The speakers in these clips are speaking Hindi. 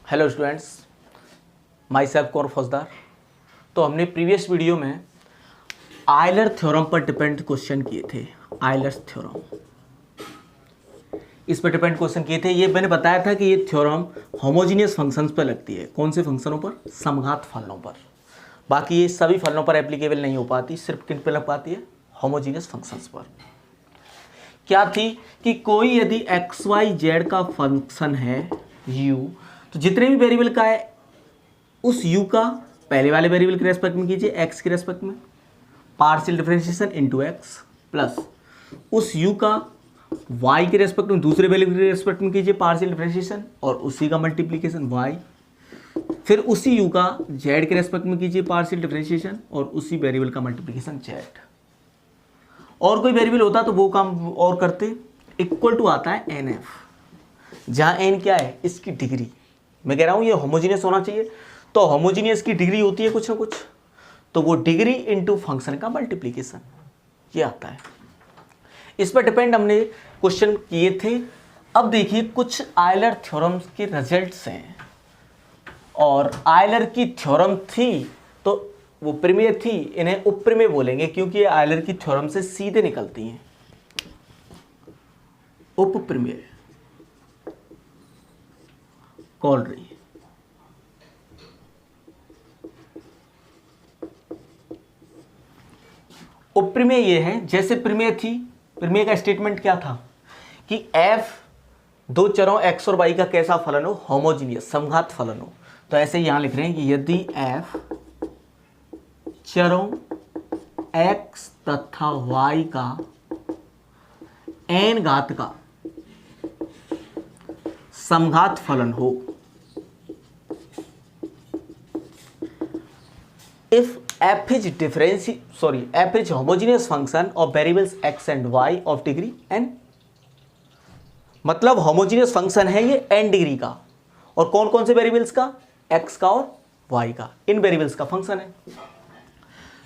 Hello students, my self Kaur फौजदार। तो हमने प्रीवियस वीडियो में आयलर थ्योरम पर डिपेंड क्वेश्चन किए थे। आयलर थ्योरम इस पर डिपेंड क्वेश्चन किए थे। ये मैंने बताया था कि ये थ्योरम होमोजीनियस फंक्शंस पर लगती है। कौन से फंक्शनों पर? समघात फलनों पर। बाकी ये सभी फलनों पर एप्लीकेबल नहीं हो पाती, सिर्फ किन पर लग पाती है? होमोजीनियस फंक्शंस पर। क्या थी कि कोई यदि एक्स वाई जेड का फंक्शन है u, तो जितने भी वेरिएबल का है उस u का पहले वाले वेरिएबल के रेस्पेक्ट में कीजिए, x के रेस्पेक्ट में partial differentiation into x, plus उस u का y के रेस्पेक्ट में दूसरे वेरिएबल के रेस्पेक्ट में कीजिए पार्शियल डिफरेंशिएशन और उसी का मल्टीप्लिकेशन y, फिर उसी u का z के रेस्पेक्ट में कीजिए पार्शियल डिफरेंशिएशन और उसी वेरिएबल का मल्टीप्लिकेशन z। और कोई वेरिएबल होता तो वो काम और करते। इक्वल टू आता है nf, जहां n क्या है? इसकी डिग्री। मैं कह रहा हूं ये होमोजीनियस होना चाहिए, तो होमोजीनियस की डिग्री होती है कुछ ना कुछ, तो वो डिग्री इनटू फंक्शन का मल्टीप्लिकेशन ये आता है। इस पर डिपेंड हमने क्वेश्चन किए थे। अब देखिए कुछ आयलर थ्योरम्स के रिजल्ट्स हैं, और आयलर की थ्योरम थी तो वो प्रमेय थी, इन्हें उपप्रमेय बोलेंगे क्योंकि ये आयलर की थ्योरम से सीधे निकलती हैं। उपप्रमेय कॉल रही है। उपप्रमेय ये है, जैसे प्रमेय थी, प्रमेय का स्टेटमेंट क्या था कि f दो चरों x और y का कैसा फलन हो? होमोजीनियस, समघात फलन हो। तो ऐसे यहां लिख रहे हैं कि यदि f चरों x तथा y का n घात का समघात फलन हो, if f is homogeneous function of variables x and y of degree n। मतलब होमोजीनियस फंक्शन है ये n डिग्री का, और कौन कौन से वेरिएबल्स का? x का और y का, इन वेरिएबल्स का फंक्शन है।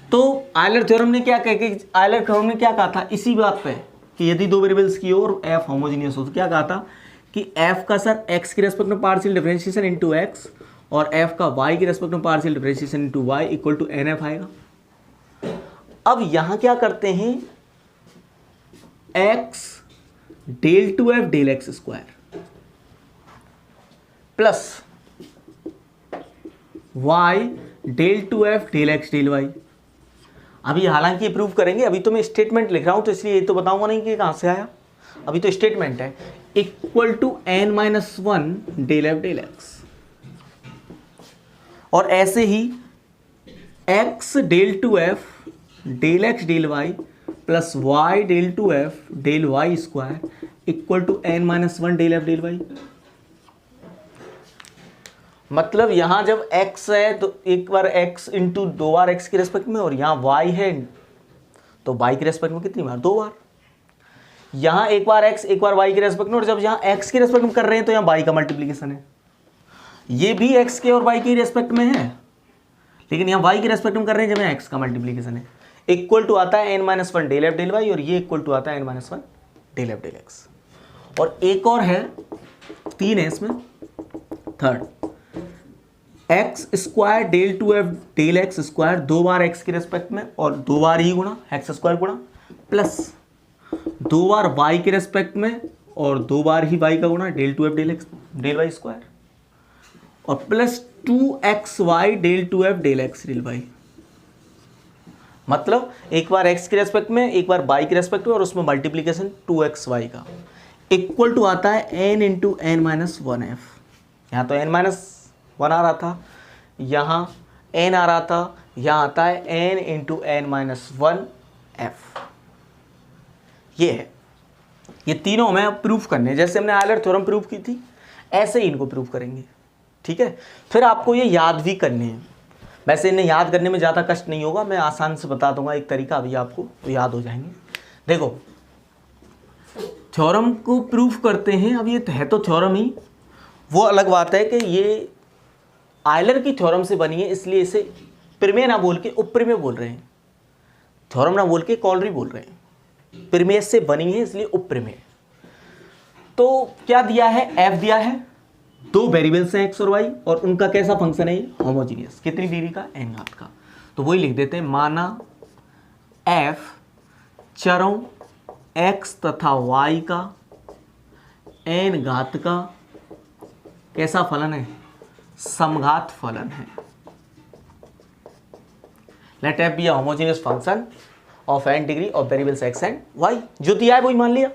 तो आयलर थ्योरम ने क्या कहा था इसी बात पे कि यदि दो वेरिएबल्स की और f होमोजीनियस हो, तो क्या कहा था कि f का सर x के रेस्पेक्ट में पार्शियल डिफरेंशिएशन इनटू x और f का y के रेस्पेक्ट में partial differentiation into y equal to nf आएगा। अब यहां क्या करते हैं? x del two F del x square plus y del two F del x del Y. अभी हालांकि ये प्रूव करेंगे, अभी तो मैं स्टेटमेंट लिख रहा हूं तो इसलिए ये तो बताऊंगा नहीं कि कहां से आया, अभी तो स्टेटमेंट है। Equal to n-1 del F del x, और ऐसे ही x del two F del x del Y plus y del two F del Y square equal to n-1 del F del Y. मतलब यहां जब x है तो एक बार x इंटू दो बार x के रेस्पेक्ट में, और यहां y है तो y के रेस्पेक्ट में कितनी बार? दो बार। यहां एक बार x एक बार y के रेस्पेक्ट में, और जब यहां x के रेस्पेक्ट में कर रहे हैं तो यहां y का मल्टीप्लिकेशन है। ये भी x के और y के रेस्पेक्ट में है, लेकिन यहां y के रेस्पेक्ट में कर रहे हैं जब यहां x का मल्टीप्लिकेशन है। इक्वल टू आता है n-1 del F del y, और ये इक्वल टू आता है n-1 del F del x. और एक और है, तीन है इसमें, third X square del two F del x square, दो बार x के रेस्पेक्ट में और दो बार ही गुणा एक्स स्क्वायर गुणा, प्लस दो बार y के रेस्पेक्ट में और दो बार ही y का गुणा del two F del x del Y square, और plus 2xy del two F del x del Y. मतलब एक बार x के रेस्पेक्ट में एक बार y के रेस्पेक्ट में, और उसमें मल्टीप्लिकेशन 2xy का इक्वल टू आता है n इंटू n-1f। यहाँ तो n-1 आ रहा था, यहाँ n आ रहा था, यहाँ आता है n इंटू n-1f। ये है, ये तीनों हमें अब प्रूफ करने हैं। जैसे हमने आयलर थ्योरम प्रूफ की थी ऐसे ही इनको प्रूफ करेंगे, ठीक है। फिर आपको ये याद भी करने हैं। वैसे इन्हें याद करने में ज़्यादा कष्ट नहीं होगा, मैं आसान से बता दूंगा एक तरीका, अभी आपको तो याद हो जाएंगे। देखो थ्योरम को प्रूफ करते हैं। अब ये है तो थ्योरम ही, वो अलग बात है कि ये आयलर की थ्योरम से बनी है, इसलिए इसे प्रमेय ना बोल के उपप्रमेय बोल रहे हैं। थ्योरम ना बोल के कॉलरी बोल रहे हैं। प्रमेय से बनी है इसलिए उपप्रमेय। तो क्या दिया है? f दिया है, दो वेरिएबल्स हैं एक्स और वाई और उनका कैसा फंक्शन है, होमोजीनियस। कितनी डिग्री का, n घात का। तो वही लिख देते हैं, माना f चरों x तथा y का n घात का कैसा फलन है, समघात फलन है। Let f be a homogeneous function of n degree of variables x and y। जो दिया है वही मान लिया।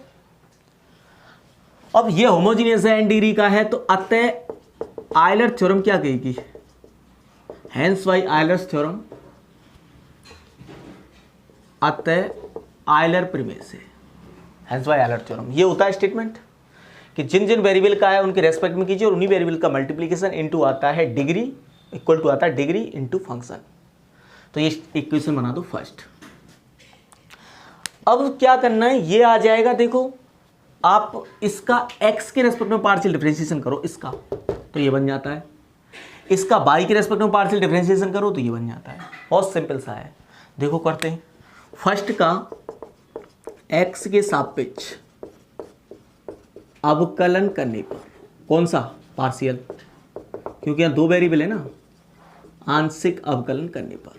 अब ये होमोजीनियस है, n डिग्री का है, तो अतः आयलर थ्योरम क्या कहेगी, हेंस बाय आयलर्स थ्योरम, अतः आयलर प्रमेय से, हेंस बाय आयलर थ्योरम। ये होता है स्टेटमेंट कि जिन जिन वेरिएबल का है उनके रेस्पेक्ट में कीजिए और उन्हीं वेरिएबल का मल्टीप्लिकेशन इनटू आता है डिग्री, इक्वल टू आता है डिग्री इनटू फंक्शन। तो ये इक्वेशन बना दो फर्स्ट। अब क्या करना है, ये आ जाएगा, देखो आप इसका x के रेस्पेक्ट में पार्शियल डिफरेंशिएशन करो इसका, तो ये बन जाता है। इसका y के रेस्पेक्ट में पार्शियल डिफरेंशिएशन करो तो ये बन जाता है। बहुत सिंपल सा है, देखो करते हैं। फर्स्ट का x के सापेक्ष अवकलन करने पर, कौन सा, पार्शियल, क्योंकि यहाँ दो वेरिएबल है ना, आंशिक अवकलन करने पर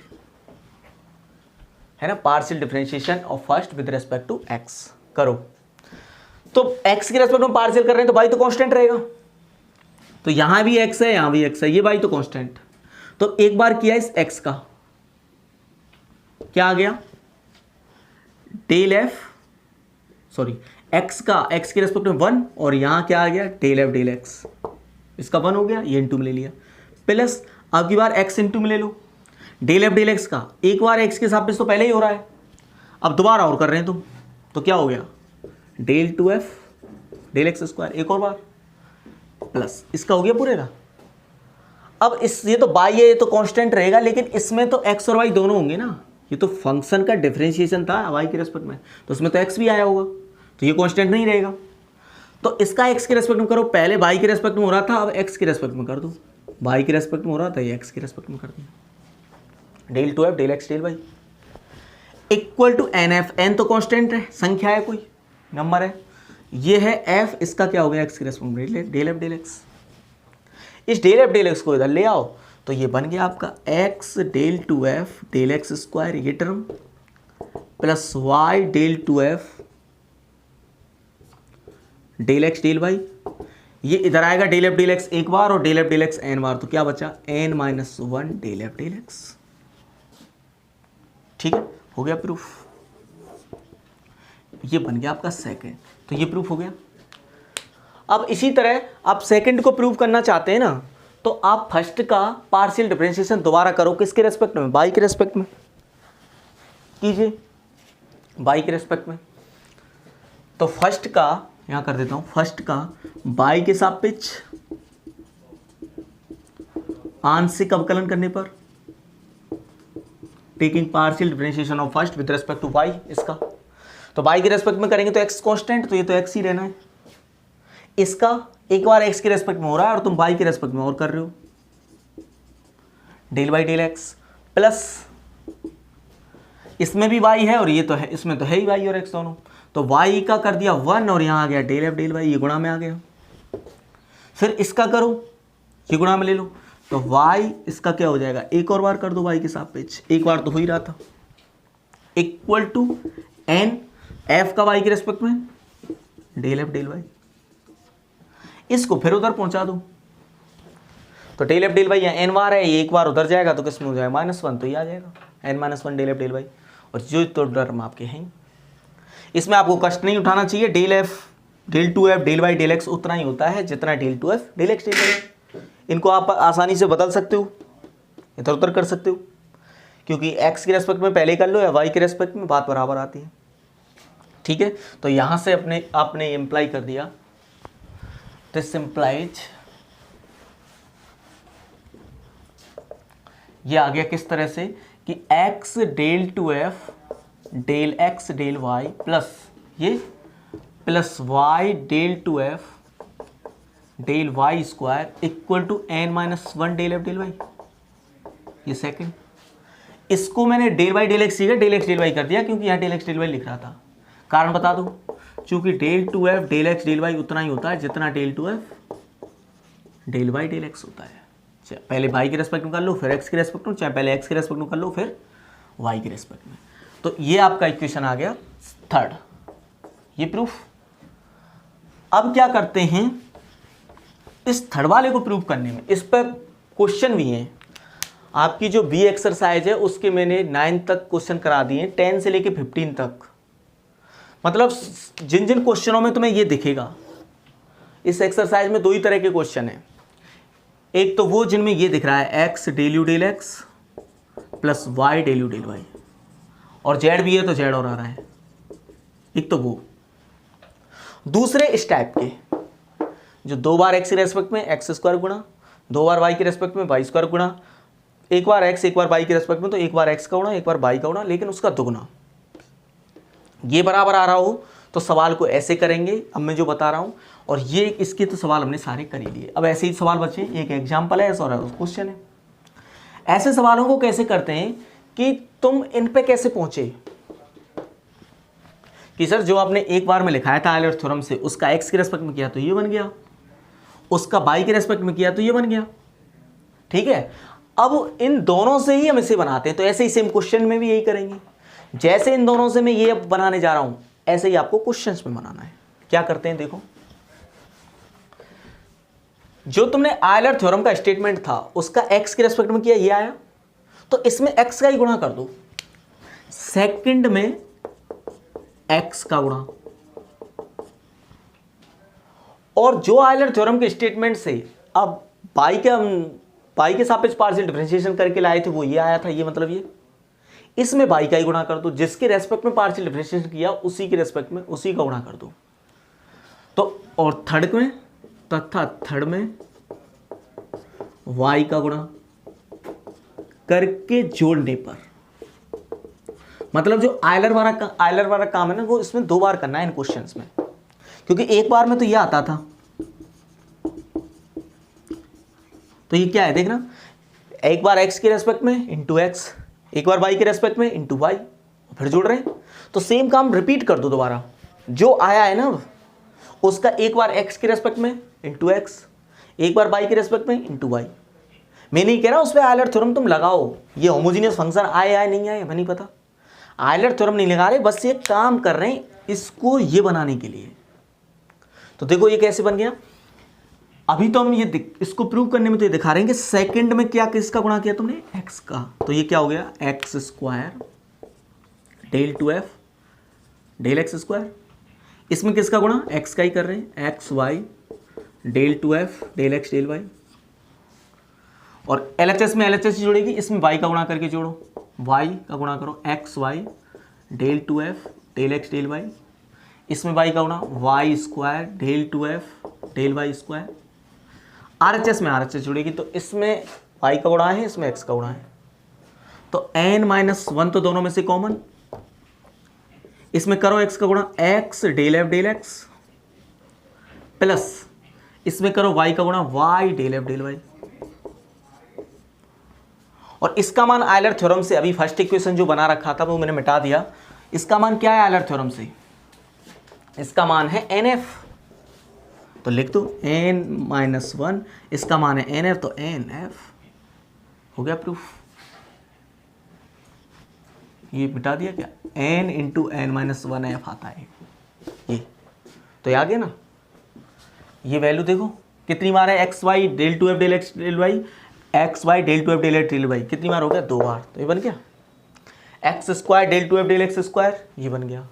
है ना, partial differentiation of first with respect to x करो। तो x के रेस्पेक्ट में पार्शियल कर रहे हैं तो y तो कांस्टेंट रहेगा, तो यहां भी x है यहां भी x है, ये y तो कांस्टेंट। तो एक बार किया इस x का, क्या आ गया, डेल f, सॉरी x का, x के रेस्पेक्ट में 1 और यहां क्या आ गया, डेल f डेल x, इसका 1 हो गया, ये इनटू में ले लिया, प्लस अब की बार x इनटू में ले लो, डेल f डेल x का, एक बार x के सापेक्ष तो पहले ही हो रहा है, अब दोबारा और कर रहे हैं तुम, तो क्या हो गया, del 2f del x square, एक और बार प्लस इसका हो गया पूरे का। अब इस, ये तो y है, ये तो कांस्टेंट रहेगा, लेकिन इसमें तो x और y दोनों होंगे ना, ये तो फंक्शन का डिफरेंशिएशन था y के रेस्पेक्ट में, तो उसमें तो x भी आया होगा, तो ये कांस्टेंट नहीं रहेगा। तो इसका x के रेस्पेक्ट में करो, पहले y के रेस्पेक्ट में हो रहा था, अब x के रेस्पेक्ट में कर दो, y के रेस्पेक्ट में हो रहा था, ये x के रेस्पेक्ट में कर दिया, del 2f del x del y equal to nf, n तो कांस्टेंट है, संख्या है, कोई नंबर है, ये है f, इसका क्या हो गया, x के रेस्पेक्ट में डेल f डेल x। इस डेल f डेल x को इधर ले आओ तो ये बन गया आपका x del 2f del x square, ये term, plus y del 2f del x del y, ये इधर आएगा डेल f डेल x एक बार और del f del x n बार, तो क्या बचा, n minus 1 del f del x। ठीक है, हो गया प्रूफ, ये बन गया आपका सेकंड, तो ये प्रूफ हो गया। अब इसी तरह आप सेकंड को प्रूव करना चाहते हैं ना, तो आप फर्स्ट का पार्शियल डिफरेंशिएशन दोबारा करो, किसके रेस्पेक्ट में, y के रेस्पेक्ट में कीजिए, y के रेस्पेक्ट में। तो फर्स्ट का यहां कर देता हूं, फर्स्ट का y के सापेक्ष आंशिक अवकलन करने पर, taking partial differentiation of first with respect to y, इसका तो y के रेस्पेक्ट में करेंगे तो x कांस्टेंट, तो ये तो x ही रहना है। इसका एक बार x के रेस्पेक्ट में हो रहा है और तुम y के रेस्पेक्ट में और कर रहे हो, del y del x, plus इसमें भी y है और ये तो है, इसमें तो है ही y और x दोनों, तो y का कर दिया 1 और यहाँ आ गया डेल f डेल y, ये गुणा में आ गया। फिर इसका करो, ये गुणा में ले लो, तो y इसका क्या हो जाएगा, एक और बार कर दो y के सापेक्ष, एक बार तो हो ही रहा था, इक्वल टू n f का y के रेस्पेक्ट में डेल f डेल y, इसको फिर उधर पहुंचा दो, तो डेल f डेल y यहाँ n बार है, ये एक बार उधर जाएगा तो किस में हो जाएगा, -1, तो ये आ जाएगा n-1 del f del y, और जो तो टर्म आपके हैं, इसमें आपको कष्ट नहीं उठाना चाहिए, del f del 2f del y del x उतना ही होता है जितना del 2f del x del y। इनको आप आसानी से बदल सकते हो, इधर उधर कर सकते हो, क्योंकि x के रेस्पेक्ट में पहले कर लो या y के रेस्पेक्ट में, बात बराबर आती है। ठीक है, तो यहाँ से आपने इम्प्लाई कर दिया, दिस इम्प्लाइज, ये आ गया किस तरह से कि x del 2f del x del y plus ये plus y del 2f del y square equal to n-1 del f del y, ये सेकंड। इसको मैंने डेल y डेल x सीखा, डेल x डेल y कर दिया क्योंकि यहाँ डेल x डेल y लिख रहा था। कारण बता दूं, चूंकि del 2f del x del y उतना ही होता है जितना del 2f del y del x होता है। चाहे पहले वाई के रेस्पेक्ट में कर लो फिर एक्स के रेस्पेक्ट में, चाहे पहले एक्स के रेस्पेक्ट में कर लो फिर वाई के रेस्पेक्ट में। तो ये आपका इक्वेशन आ गया थर्ड, ये प्रूफ। अब क्या करते हैं इस थर्ड वाले को प्रूव करने में, इस पर क्वेश्चन भी हैं। आपकी जो बी एक्सरसाइज है उसके मैंने 9 तक क्वेश्चन करा दिए, 10 से लेके 15 तक। मतलब जिन जिन क्वेश्चनों में तुम्हें ये दिखेगा, इस एक्सरसाइज में 2 ही तरह के क्वेश्चन हैं। एक तो वो जिनमें ये दिख रहा है x del u del x plus y del u del y, और जेड भी है तो जेड और आ रहा है, एक तो वो। दूसरे इस टाइप के जो 2 बार एक्स के रेस्पेक्ट में एक्स स्क्वायर गुणा, 2 बार वाई के रेस्पेक्ट में वाई स्क्वायर गुणा, एक बार एक्स एक बार वाई के रेस्पेक्ट में तो एक बार एक्स का गुणा एक बार वाई का गुणा, लेकिन उसका दुगुना। ये बराबर आ रहा हो तो सवाल को ऐसे करेंगे, अब मैं जो बता रहा हूँ, और ये इसके तो सवाल हमने सारे कर ही लिए। अब ऐसे ही सवाल बचे, एक एग्जाम्पल है और क्वेश्चन है। ऐसे सवालों को कैसे करते हैं कि तुम इन पे कैसे पहुंचे, कि सर जो आपने एक बार में लिखाया था आयलर थ्योरम से, उसका एक्स के रेस्पेक्ट में किया तो ये बन गया, उसका वाई के रेस्पेक्ट में किया तो ये बन गया। ठीक है, अब इन दोनों से ही हम इसे बनाते हैं, तो ऐसे ही सेम क्वेश्चन में भी यही करेंगे। जैसे इन दोनों से मैं ये बनाने जा रहा हूं, ऐसे ही आपको क्वेश्चंस में बनाना है। क्या करते हैं देखो, जो तुमने आयलर थ्योरम का स्टेटमेंट था उसका एक्स के रेस्पेक्ट में किया, ये आया, तो इसमें एक्स का ही गुणा कर दो, सेकंड में एक्स का गुणा। और जो आयलर थ्योरम के स्टेटमेंट से अब पाई के सापेक्ष पार्शियल डिफरेंशिएशन करके लाए थे, वो ये आया था, ये मतलब ये, इसमें बाई का ही गुणा कर दो, जिसके रेस्पेक्ट में पार्शियल डिफरेंशिएशन किया उसी के रेस्पेक्ट में उसी का गुणा कर दो। तो और थर्ड में तथा थर्ड में वाई का गुणा करके जोड़ने पर, मतलब जो आयलर वाला काम है ना, वो इसमें 2 बार करना है इन क्वेश्चंस में, क्योंकि एक बार में तो ये आता था। तो ये क्या है देखना, एक बार x के रेस्पेक्ट में इंटू एक्स, एक बार y के रेस्पेक्ट में इंटू वाई, फिर जोड़ रहे हैं। तो सेम काम रिपीट कर दो दोबारा, जो आया है ना उसका एक बार x के रेस्पेक्ट में इंटू एक्स, एक बार y के रेस्पेक्ट में इंटू वाई। मैं नहीं कह रहा उस पर आयलर थ्योरम तुम लगाओ, ये होमोजीनियस फंक्शन आए नहीं आए हमें नहीं पता, आयलर थ्योरम नहीं लगा रहे, बस ये काम कर रहे हैं इसको ये बनाने के लिए। तो देखो ये कैसे बन गया, अभी तो हम ये इसको प्रूव करने में तो ये दिखा रहे हैं कि सेकंड में क्या किसका गुणा किया तुमने, एक्स का। तो ये क्या हो गया, x square del 2f del x square, इसमें किसका गुणा, एक्स का ही कर रहे हैं, x y del 2f del x del y. और LHS में LHS जोड़ेगी, इसमें y का गुणा करके जोड़ो, y का गुणा करो x y del 2f del x del y, इसमें y का गुणा y square del 2f del Y square. RHS में RHS जुड़ेगी, तो इसमें y का गुणा है, इसमें x का गुणा है, तो n-1 तो दोनों में से कॉमन, इसमें करो x का गुणा x del f del x plus इसमें करो y का गुणा y del f del y। और इसका मान आयलर थ्योरम से, अभी फर्स्ट इक्वेशन जो बना रखा था वो मैंने मिटा दिया, इसका मान क्या है आयलर थ्योरम से, इसका मान है NF, तो लिख दो n-1, इसका मान है NF, तो NF हो गया प्रूफ। ये मिटा दिया क्या, n इंटू n-1f आता है ये, तो ये आ गया ना। ये वैल्यू देखो कितनी बार है, x y del 2f del x del y, x y del 2f del x del y, कितनी बार हो गया, 2 बार, तो ये बन गया। X square del 2f del x square, ये बन गया।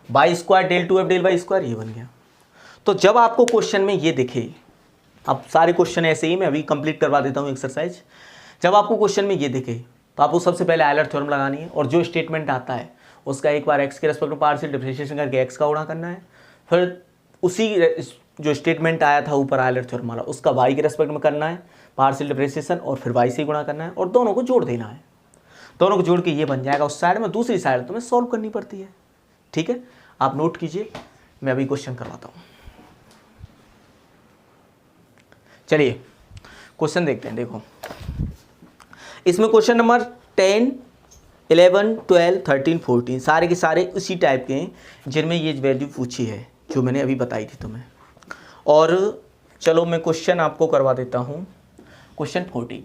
Y square del 2f del Y square, ये बन गया। तो जब आपको क्वेश्चन में ये दिखे, अब सारे क्वेश्चन ऐसे ही मैं अभी कंप्लीट करवा देता हूँ एक्सरसाइज, जब आपको क्वेश्चन में ये दिखे तो आपको सबसे पहले आयलर थ्योरम लगानी है, और जो स्टेटमेंट आता है उसका एक बार एक्स के रेस्पेक्ट में पार्शियल डिफरेंशिएशन करके एक्स का गुणा करना है, फिर उसी जो स्टेटमेंट आया था ऊपर आयलर थ्योरम वाला, उसका वाई के रेस्पेक्ट में करना है पार्शियल डिफरेंशिएशन, और फिर वाई से गुणा करना है, और दोनों को जोड़ देना है। दोनों को जोड़ के ये बन जाएगा उस साइड में, दूसरी साइड तुम्हें सॉल्व करनी पड़ती है। ठीक है, आप नोट कीजिए, मैं अभी क्वेश्चन करवाता हूँ। चलिए क्वेश्चन देखते हैं। देखो इसमें क्वेश्चन नंबर 10, 11, 12, 13, 14 सारे के सारे उसी टाइप के हैं जिनमें ये वैल्यू पूछी है जो मैंने अभी बताई थी तुम्हें। और चलो मैं क्वेश्चन आपको करवा देता हूं। क्वेश्चन 14,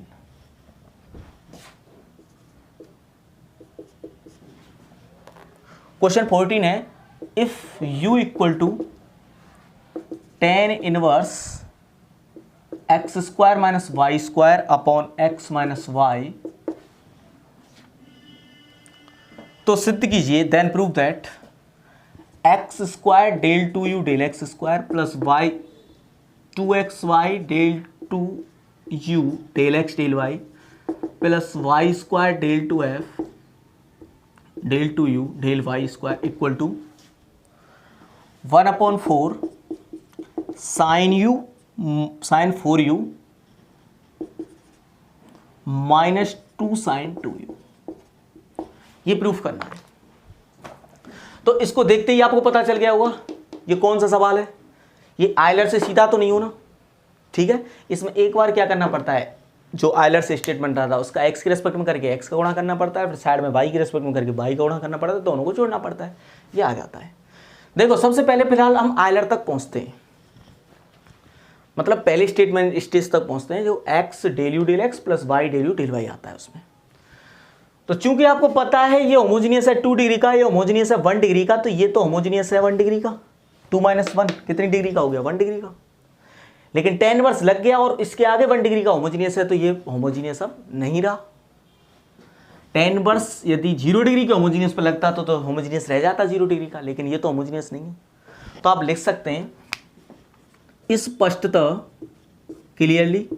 क्वेश्चन 14 है, if u equal to tan inverse x square minus y square upon x minus y, तो सिद्ध कीजिए, then prove that x square del two u del x square plus y 2xy del two u del x del Y plus y square del two F del two u del Y square equal to 1/4 sine 4u minus 2 sine 2u। ये प्रूफ करना है। तो इसको देखते ही आपको पता चल गया होगा ये कौन सा सवाल है। ये आयलर से सीधा तो नहीं हो ना, ठीक है। इसमें एक बार क्या करना पड़ता है, जो आयलर से स्टेटमेंट रहा था उसका एक्स के रेस्पेक्ट में करके एक्स का गुणा करना पड़ता है, फिर साइड में वाई के रेस्पेक्ट में करके वाई का गुणा करना पड़ता है, दोनों को जोड़ना पड़ता है, ये आ जाता है। देखो सबसे पहले फिलहाल हम आयलर तक पहुंचते हैं, मतलब पहले स्टेटमेंट स्टेज तक पहुंचते हैं, जो x del u del x plus y del u del y आता है उसमें। तो चूंकि आपको पता है ये होमोजीनियस है 2 डिग्री का, ये होमोजीनियस है 1 डिग्री का, तो ये तो होमोजीनियस है 1 डिग्री का। 2 - 1 कितनी डिग्री का हो गया, 1 डिग्री का। लेकिन tan इनवर्स लग गया और इसके आगे 1 डिग्री का होमोजीनियस है, तो ये होमोजीनियस अब नहीं रहा। tan इनवर्स यदि 0 डिग्री के होमोजीनियस पर लगता तो होमोजीनियस रह जाता 0 डिग्री का, लेकिन ये तो होमोजीनियस नहीं है। तो आप लिख सकते हैं स्पष्टतः क्लियरली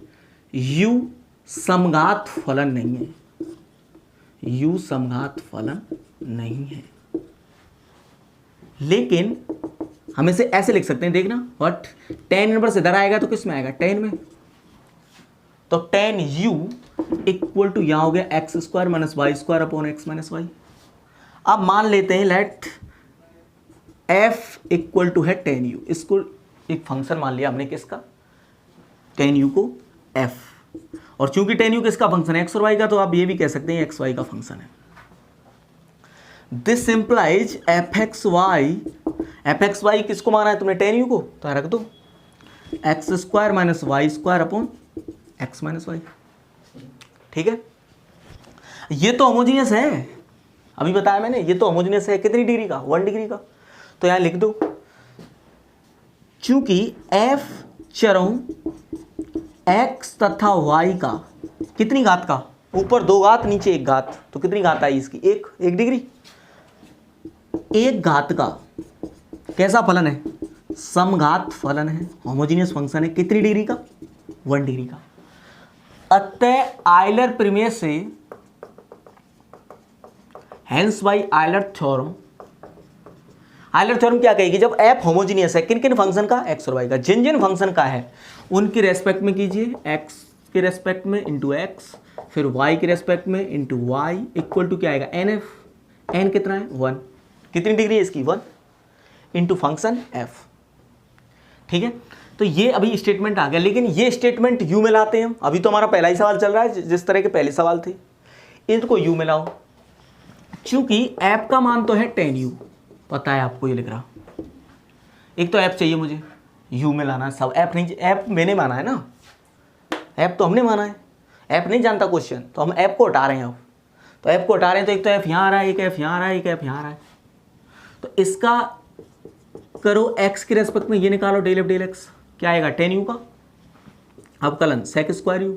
u समघात फलन नहीं है, u समघात फलन नहीं है। लेकिन हम इसे ऐसे लिख सकते हैं, देखना व्हाट tan इनवर्स इधर आएगा तो किस में आएगा, tan में। तो tan u इक्वल टू यहां हो गया x square minus y square upon x minus y. अब मान लेते हैं लेट f इक्वल टू है tan u, इसको एक फंक्शन मान लिया हमने किसका, tan u को f, और चूंकि tan u किसका फंक्शन है, एक्स और वाई का, तो आप ये भी कह सकते हैं एक्स वाई का फंक्शन है। This implies f x y किसको माना है तुमने, tan u को, तो रख दो x square minus y square upon x minus y, ठीक है। ये तो होमोजीनियस है, अभी बताया मैंने, ये तो होमोजीनियस है कितनी डिग्री का, 1 डिग्री का। तो यहां लिख दो चूंकि f चरों x तथा y का कितनी घात का, ऊपर 2 घात नीचे 1 घात, तो कितनी घात आई इसकी, 1 डिग्री। 1 घात का कैसा फलन है, समघात फलन है, होमोजीनियस फंक्शन है, कितनी डिग्री का, 1 डिग्री का। अतः आयलर प्रमेय से hence by Euler theorem, Euler theorem क्या कहेगी, जब f होमोजीनियस है किन किन फंक्शन का, x और y का, जिन जिन फंक्शन का है उनके रेस्पेक्ट में कीजिए, x के रेस्पेक्ट में इंटू x, फिर y के रेस्पेक्ट में इंटू y इक्वल टू क्या आएगा, nf, n कितना है 1, कितनी डिग्री है इसकी 1 इंटू फंक्शन f, ठीक है। तो ये अभी स्टेटमेंट आ गया, लेकिन ये स्टेटमेंट u में लाते हैं हम। अभी तो हमारा पहला ही सवाल चल रहा है, जिस तरह के पहले सवाल थे इनको u में लाओ। चूंकि f का मान तो है tan u, पता है आपको, ये लिख रहा, एक तो f चाहिए मुझे, u में लाना है सब, f नहीं, f मैंने माना है ना, f तो हमने माना है, f नहीं जानता क्वेश्चन, तो हम f को हटा रहे हैं अब। तो f को हटा रहे हैं तो एक तो f यहाँ आ रहा है, एक f यहाँ आ रहा है, एक f यहाँ आ रहा है, तो इसका करो x के रेस्पेक्ट में, ये निकालो डेल एफ डेल एक्स, क्या आएगा tan u का, अब कलन sec स्क्वायर u,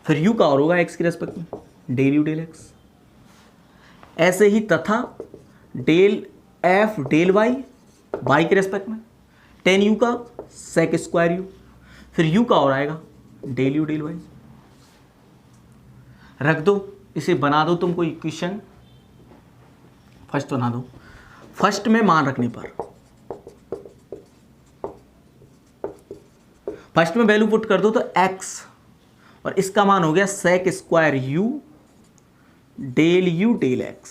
फिर u का और होगा x के रेस्पेक्ट में डेल u डेल एक्स, ऐसे ही तथा del f del y y के रेस्पेक्ट में tan u का sec स्क्वायर u, फिर u का और आएगा डेल u डेल वाई। रख दो इसे, बना दो तुम कोई इक्वेशन, फर्स्ट बना दो। फर्स्ट में मान रखने पर, फर्स्ट में वैल्यू पुट कर दो तो x, और इसका मान हो गया sec square u del u del x,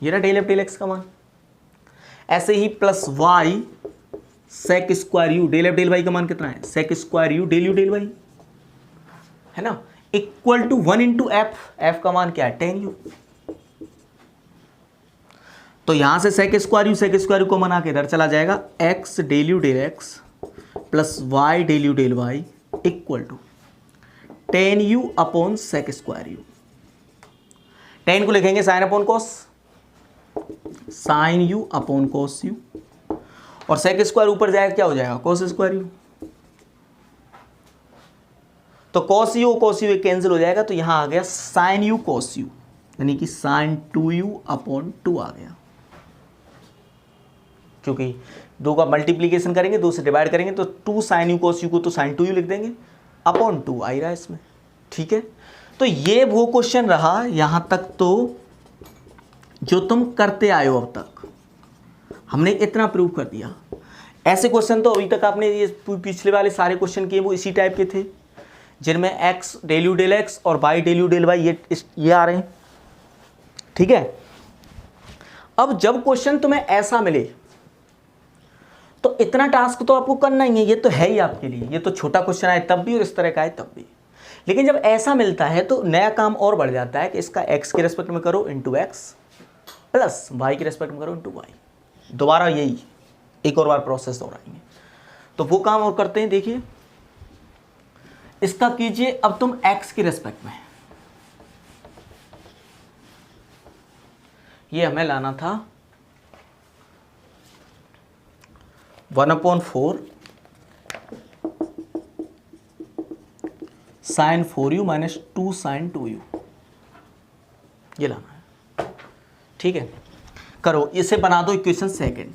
ये रहा डेल एफ डेल एक्स का मान। ऐसे ही plus y sec square u del F del y का मान कितना है, sec square u del u del y, है ना, equal to 1 into f, f का मान क्या है tan u। तो यहां से sec स्क्वायर u को मना के इधर चला जाएगा x del u del x plus y del u del y equal to tan u upon sec square u. Tan को लिखेंगे sine upon cos, sine u upon cos u, और सेक स्क्वायर ऊपर जाएगा क्या हो जाएगा कॉस स्क्वायर यू। तो कॉस यू कैंसिल हो जाएगा, तो यहां आ गया साइन यू कॉस यू, यानी कि साइन 2u अपॉन 2 आ गया। क्योंकि 2 का मल्टीप्लीकेशन करेंगे, 2 से डिवाइड करेंगे, तो 2 साइन यू कॉस यू को तो साइन 2u लिख देंगे, अपॉन 2 आ ही रहा है इसमें। ठीक है, तो ये वो क्वेश्चन रहा यहां तक तो जो तुम करते आए हो। अब तक हमने इतना प्रूव कर दिया। ऐसे क्वेश्चन तो अभी तक आपने ये पिछले वाले सारे क्वेश्चन किए वो इसी टाइप के थे, जिनमें x del u del x और y del u del y ये आ रहे हैं। ठीक है, अब जब क्वेश्चन तुम्हें ऐसा मिले तो इतना टास्क तो आपको करना ही है, ये तो है ही आपके लिए। ये तो छोटा क्वेश्चन आए तब भी और इस तरह का आए तब भी, लेकिन जब ऐसा मिलता है तो नया काम और बढ़ जाता है कि इसका x के रेस्पेक्ट में करो इंटू एक्स, प्लस y के रेस्पेक्ट में करो इंटू वाई। दोबारा यही एक और बार प्रोसेस दोहराएंगे, तो वो काम और करते हैं। देखिए इसका कीजिए अब तुम x के रेस्पेक्ट में, ये हमें लाना था 1/4 sine 4u minus 2 sine 2u, ये लाना है। ठीक है, करो इसे बना दो इक्वेशन सेकंड।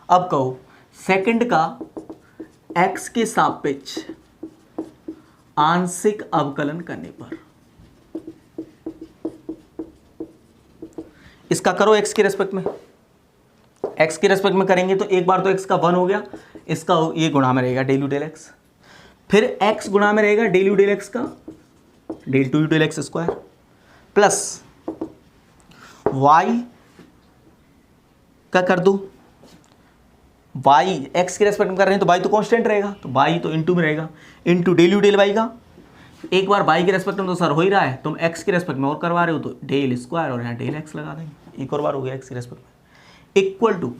अब कहो सेकंड का x के सापेक्ष आंशिक अवकलन करने पर, इसका करो x के रेस्पेक्ट में। x के रेस्पेक्ट में करेंगे तो एक बार तो x का 1 हो गया, इसका ये गुणा में रहेगा डेल यू डेल एक्स, फिर x गुणा में रहेगा डेल यू डेल एक्स का del 2u del x square, plus y का कर दो, y x के रेस्पेक्ट में कर रहे हैं तो y तो कांस्टेंट रहेगा, तो y तो इंटू में रहेगा, into del u del y का, एक बार y के रेस्पेक्ट में तो सर हो ही रहा है, तुम x के रेस्पेक्ट में और करवा रहे हो तो डेल स्क्वायर और यहाँ डेल x लगा देंगे, एक और बार हो गया x के रेस्पेक्ट में, इक्वल टू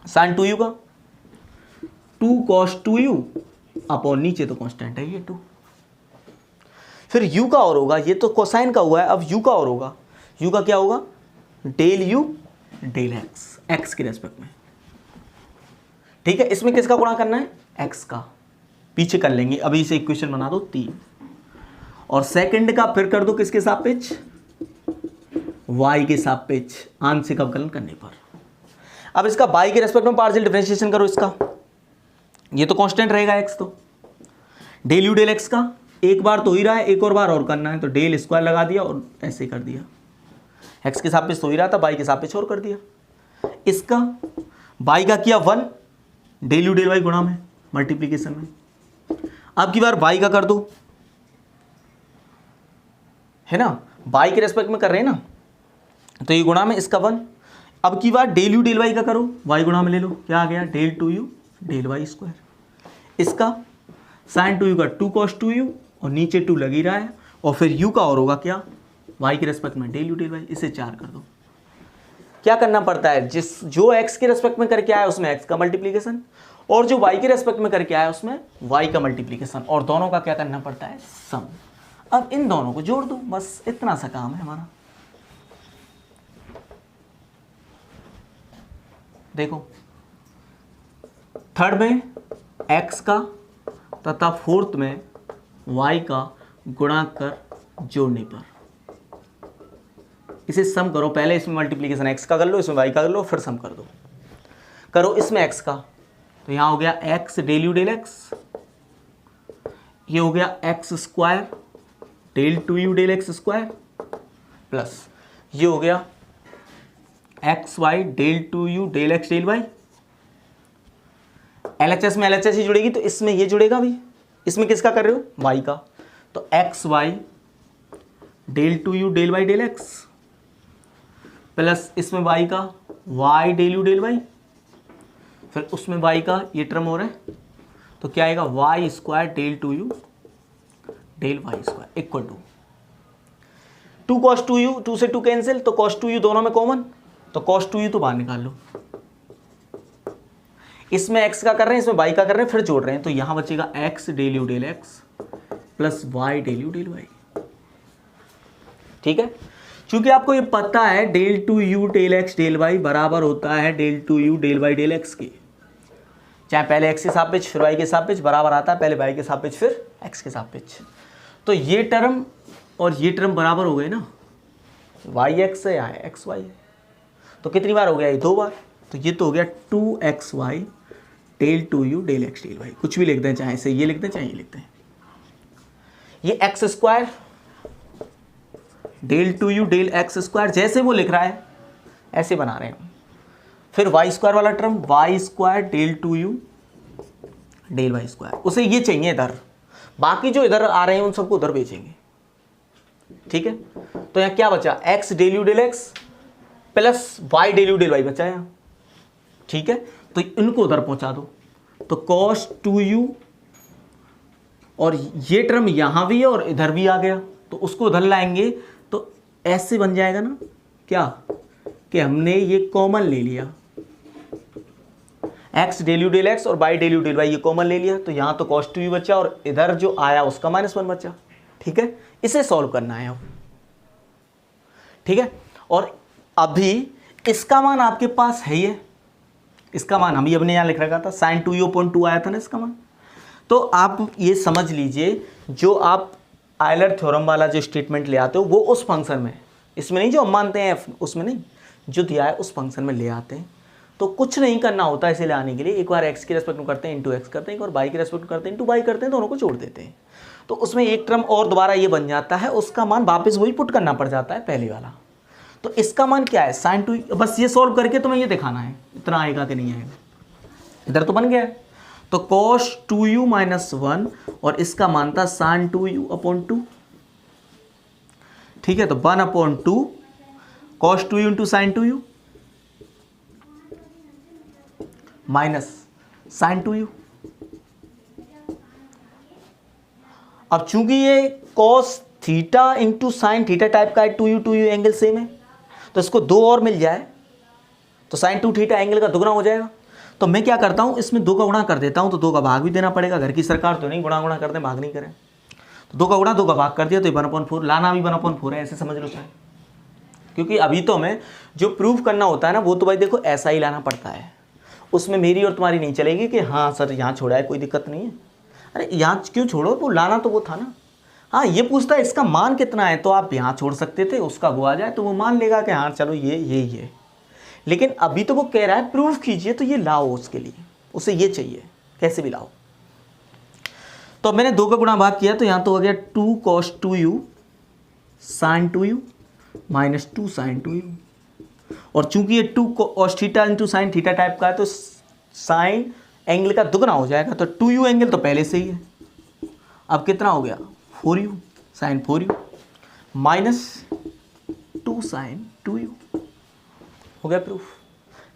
साइन 2u का 2 cos 2u अपॉन नीचे तो कांस्टेंट है ये 2, फिर u का और होगा, ये तो कोसाइन का हुआ है, अब u का और होगा, u का क्या होगा डेल u डेल x के रेस्पेक्ट में। ठीक है, इसमें किसका गुणा करना है x का, पीछे कर लेंगे, अभी इसे इक्वेशन बना दो 3, और सेकंड का फिर कर दो किसके सापेक्ष y के सापेक्ष आंशिक अवकलन करने पर। अब इसका y के रेस्पेक्ट में पार्शियल डिफरेंशिएशन करो, इसका ये तो कांस्टेंट रहेगा x, तो डेल यू डेल एक्स का एक बार तो हो ही रहा है, एक और बार और करना है, तो डेल स्क्वायर लगा दिया और ऐसे कर दिया, x के सापेक्ष तो हो ही रहा था, y के सापेक्ष और कर दिया। इसका y का किया 1 डेल यू डेल वाई गुणा में मल्टीप्लीकेशन में, अब की बार y का कर दो, है ना, y के रेस्पेक्ट में कर रहे हैं ना, तो ये गुणा में इसका 1, अब की बार डेल यू डेल वाई का करो, y गुणा में ले लो, क्या आ गया del 2u del Y square, इसका साइन 2u का 2 cos 2u और नीचे 2 लग ही रहा है, और फिर u का और होगा क्या y के रेस्पेक्ट में डेल यू डेल वाई, इसे 4 कर दो। क्या करना पड़ता है, जो x के रेस्पेक्ट में करके आया उसमें x का मल्टीप्लीकेशन, और जो y के रेस्पेक्ट में करके आया उसमें y का मल्टीप्लीकेशन, और दोनों का क्या करना पड़ता है सम। अब इन दोनों को जोड़ दो, बस इतना सा काम है हमारा। देखो थर्ड में x का तथा फोर्थ में y का गुणा कर जोड़ने पर, इसे सम करो, पहले इसमें मल्टीप्लीकेशन x का कर लो, इसमें y का कर लो, फिर सम कर दो। करो इसमें x का, तो यहाँ हो गया x del u del x, ये हो गया x square del 2u del x square, plus ये हो गया x y del 2u del x del y. LHS में LHS ही जुड़ेगी तो इसमें ये जुड़ेगा भी, इसमें किसका कर रहे हो y का, तो x y del 2u del y del x, plus इसमें y का y del u del y, फिर उसमें y का ये टर्म हो रहा है, तो क्या आएगा y square del 2u del Y square equal to 2 cos 2u, 2 से 2 कैंसिल, तो cos 2u दोनों में कॉमन, तो cos 2u तो बाहर निकाल लो। इसमें x का कर रहे हैं, इसमें y का कर रहे हैं, फिर जोड़ रहे हैं, तो यहाँ बचेगा x del u del x plus y del u del y। ठीक है, क्योंकि आपको ये पता है del two u del x del y बराबर होता है del two u del y del x के, चाहे पहले x के सापेक्ष फिर y के सापेक्ष, बराबर आता है पहले y के सापेक्ष फिर x के सापेक्ष। तो ये टर्म और ये टर्म बराबर हो गए ना, yx है यहाँ xy है, तो कितनी बार हो गया ये? 2 बार। तो ये तो हो गया 2xy del two u del x del y, कुछ भी लिख दें, चाहे इसे ये लिख दें चाहे ये लिख दें। ये x square del two u del x square जैसे वो लिख रहा है ऐसे बना रहे हैं। फिर y स्क्वायर वाला term y square del two u del y square, उसे ये चाहिए इधर, बाकी जो इधर आ रहे हैं उन सबको उधर भेजेंगे। ठीक है, तो यहाँ क्या बचा? x del u del x plus y del u del y बचा यहाँ। ठीक है, तो इनको उधर पहुंचा दो, तो cos 2u, और ये टर्म यहाँ भी है और इधर भी आ गया, तो उसको उधर लाएंगे तो ऐसे बन जाएगा ना, क्या कि हमने ये कॉमन ले लिया, x del u del x और y del u del y ये कॉमन ले लिया, तो यहाँ तो cos 2u बचा और इधर जो आया उसका -1 बचा। ठीक है, इसे सॉल्व करना है अब। ठीक है, और अभी इसका मान आपके पास है ही है, इसका मान हम ही अपने यहाँ लिख रखा था, sin 2u/2 आया था ना इसका मान। तो आप ये समझ लीजिए, जो आप आयलर थ्योरम वाला जो स्टेटमेंट ले आते हो वो उस फंक्शन में, इसमें नहीं जो हम मानते हैं उसमें नहीं, जो दिया है उस फंक्शन में ले आते हैं। तो कुछ नहीं करना होता इसे ले आने के लिए, एक बार x के रेस्पेक्ट में करते हैं इंटू x करते हैं, एक बार y के रेस्पेक्ट में करते हैं इंटू y करते हैं, दोनों को जोड़ देते हैं, तो उसमें एक टर्म और दोबारा ये बन जाता है, उसका मान वापस वही पुट करना पड़ जाता है पहले वाला। तो इसका मान क्या है? sin 2, बस ये सॉल्व करके तुम्हें ये दिखाना है इतना आएगा कि नहीं आएगा। इधर तो बन गया है, तो cos 2u - 1 और इसका मान था sin 2u/2। ठीक है, तो 1/2 cos 2u into sin 2u minus sin 2u। अब चूंकि ये cos theta into sine theta type का है, 2u एंगल सेम है, तो इसको 2 और मिल जाए तो sin 2 थीटा एंगल का दुगना हो जाएगा। तो मैं क्या करता हूँ, इसमें 2 का गुणा कर देता हूँ, तो 2 का भाग भी देना पड़ेगा, घर की सरकार तो नहीं गुणा कर दें भाग नहीं करें, तो 2 का गुणा 2 का भाग कर दिया, तो 1/4 लाना भी 1/4 है, ऐसे समझ लो चाहे। क्योंकि अभी तो हमें जो प्रूफ करना होता है ना, वो तो भाई देखो ऐसा ही लाना पड़ता है, उसमें मेरी और तुम्हारी नहीं चलेगी कि हाँ सर यहाँ छोड़ा है कोई दिक्कत नहीं है, अरे यहाँ क्यों छोड़ो, वो लाना तो वो था ना। हाँ, ये पूछता है इसका मान कितना है, तो आप यहाँ छोड़ सकते थे, उसका वो आ जाए तो वो मान लेगा कि हाँ चलो ये। लेकिन अभी तो वो कह रहा है प्रूफ कीजिए, तो ये लाओ, उसके लिए उसे ये चाहिए, कैसे भी लाओ। तो मैंने 2 का गुणा भाग किया, तो यहाँ तो हो गया 2 cos 2u sin 2u minus 2 sin 2u, और चूंकि ये 2 cos theta into sine theta type का है, तो साइन एंगल का दुगना हो जाएगा, तो 2u एंगल तो पहले से ही है। अब कितना हो गया? 4u sin 4u minus 2 sin 2u, हो गया प्रूफ,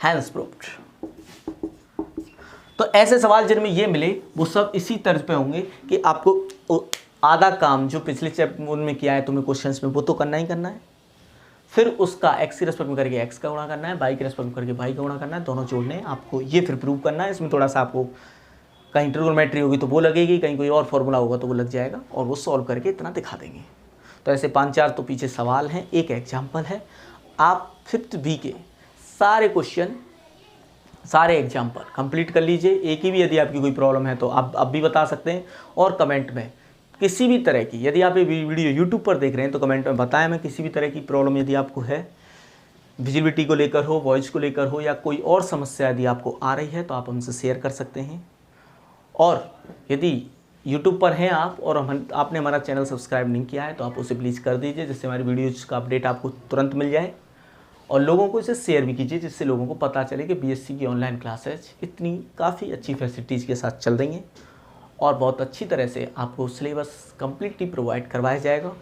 हैंस प्रूफ्ड। तो ऐसे सवाल जिनमें ये मिले वो सब इसी तर्ज पे होंगे कि आपको आधा काम जो पिछले चैप्टर में किया है तुमने क्वेश्चंस में, वो तो करना ही करना है, फिर उसका x के रेस्पेक्ट में करके x का गुणा करना है, y के रेस्पेक्ट में करके y का गुणा करना है, दोनों जोड़ने हैं आपको, ये फिर प्रूव करना है। इसमें थोड़ा सा आपको कहीं ट्रिगोनोमेट्री होगी तो वो लगेगी, कहीं कोई और फॉर्मूला होगा तो वो लग जाएगा, और वो सॉल्व करके इतना दिखा देंगे। तो ऐसे 5-4 तो पीछे सवाल हैं, एक एग्जाम्पल है। आप 5th B के सारे क्वेश्चन, सारे एग्जाम्पल कंप्लीट कर लीजिए। एक ही भी यदि आपकी कोई प्रॉब्लम है तो आप अब भी बता सकते हैं, और कमेंट में किसी भी तरह की, यदि आप ये वीडियो यूट्यूब पर देख रहे हैं तो कमेंट में बताएं, मैं किसी भी तरह की प्रॉब्लम यदि आपको है, विजिबिलिटी को लेकर हो, वॉइस को लेकर हो, या कोई और समस्या यदि आपको आ रही है तो आप हमसे शेयर कर सकते हैं। और यदि यूट्यूब पर हैं आप और आपने हमारा चैनल सब्सक्राइब नहीं किया है तो आप उसे प्लीज़ कर दीजिए, जिससे हमारी वीडियोज़ का अपडेट आपको तुरंत मिल जाए, और लोगों को इसे शेयर भी कीजिए, जिससे लोगों को पता चले कि बीएससी की ऑनलाइन क्लासेज इतनी काफ़ी अच्छी फैसिलिटीज़ के साथ चल रही हैं, और बहुत अच्छी तरह से आपको सिलेबस कम्प्लीटली प्रोवाइड करवाया जाएगा।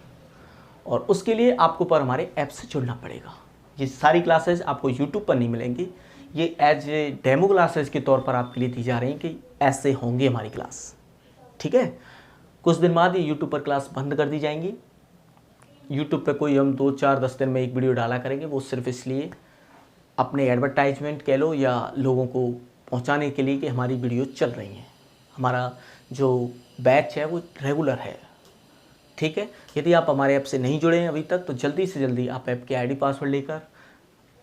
और उसके लिए आपको पर हमारे ऐप से जुड़ना पड़ेगा। ये सारी क्लासेज आपको यूट्यूब पर नहीं मिलेंगी, ये एज ए डेमो क्लासेज के तौर पर आपके लिए दी जा रही हैं कि ऐसे होंगी हमारी क्लास। ठीक है, कुछ दिन बाद ये यूट्यूब पर क्लास बंद कर दी जाएंगी। यूट्यूब पे कोई हम 2-4-10 दिन में एक वीडियो डाला करेंगे, वो सिर्फ इसलिए अपने एडवर्टाइजमेंट कह लो या लोगों को पहुंचाने के लिए कि हमारी वीडियो चल रही हैं। हमारा जो बैच है वो रेगुलर है, ठीक है। यदि आप हमारे ऐप से नहीं जुड़े हैं अभी तक तो जल्दी से जल्दी आप ऐप के आईडी पासवर्ड लेकर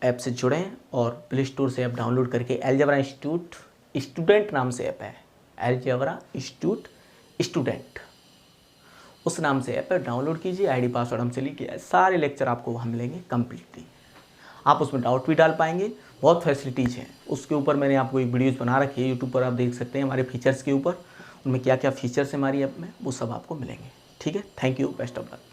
ऐप से जुड़ें और प्ले स्टोर से ऐप डाउनलोड करके अलजेब्रा इंस्टीट्यूट स्टूडेंट नाम से ऐप है, अलजेब्रा इंस्टीट्यूट स्टूडेंट उस नाम से ऐप है, डाउनलोड कीजिए। आईडी पासवर्ड हमसे लीजिए, सारे लेक्चर आपको वहाँ मिलेंगे कम्प्लीटली। आप उसमें डाउट भी डाल पाएंगे, बहुत फैसिलिटीज़ हैं। उसके ऊपर मैंने आपको एक वीडियोज़ बना रखी है यूट्यूब पर, आप देख सकते हैं हमारे फीचर्स के ऊपर, उनमें क्या क्या फीचर्स हैं हमारी ऐप में, वो सब आपको मिलेंगे, ठीक है। Thank you, best of luck.